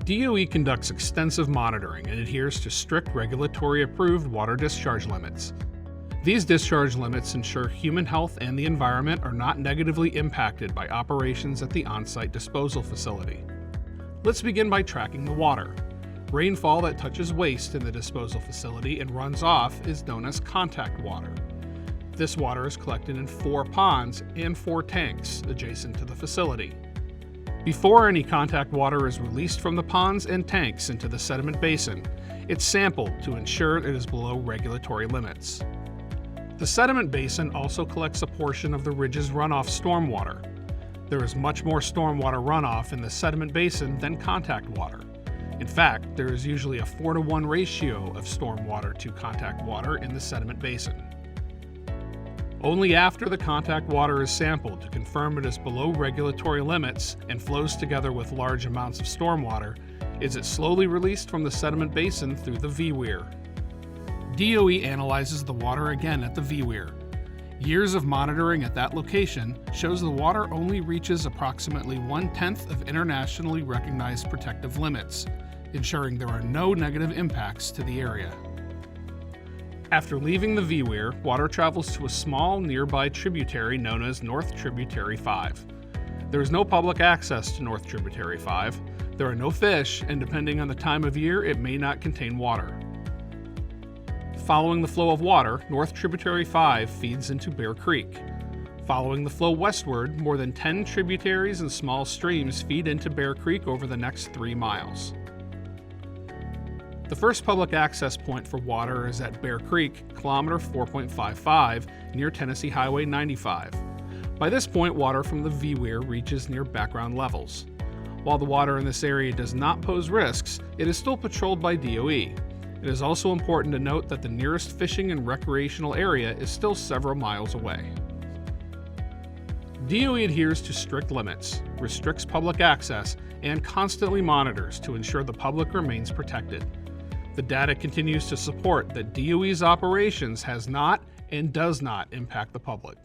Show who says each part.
Speaker 1: DOE conducts extensive monitoring and adheres to strict regulatory-approved water discharge limits. These discharge limits ensure human health and the environment are not negatively impacted by operations at the on-site disposal facility. Let's begin by tracking the water. Rainfall that touches waste in the disposal facility and runs off is known as contact water. This water is collected in 4 ponds and 4 tanks adjacent to the facility. Before any contact water is released from the ponds and tanks into the sediment basin, it's sampled to ensure it is below regulatory limits. The sediment basin also collects a portion of the ridge's runoff stormwater. There is much more stormwater runoff in the sediment basin than contact water. In fact, there is usually a 4-to-1 ratio of stormwater to contact water in the sediment basin. Only after the contact water is sampled to confirm it is below regulatory limits and flows together with large amounts of stormwater is it slowly released from the sediment basin through the V-weir. DOE analyzes the water again at the V-weir. Years of monitoring at that location shows the water only reaches approximately 1/10 of internationally recognized protective limits, ensuring there are no negative impacts to the area. After leaving the V-weir, water travels to a small nearby tributary known as North Tributary 5. There is no public access to North Tributary 5. There are no fish, and depending on the time of year, it may not contain water. Following the flow of water, North Tributary 5 feeds into Bear Creek. Following the flow westward, more than 10 tributaries and small streams feed into Bear Creek over the next 3 miles. The first public access point for water is at Bear Creek, kilometer 4.55, near Tennessee Highway 95. By this point, water from the V-weir reaches near background levels. While the water in this area does not pose risks, it is still patrolled by DOE. It is also important to note that the nearest fishing and recreational area is still several miles away. DOE adheres to strict limits, restricts public access, and constantly monitors to ensure the public remains protected. The data continues to support that DOE's operations has not and does not impact the public.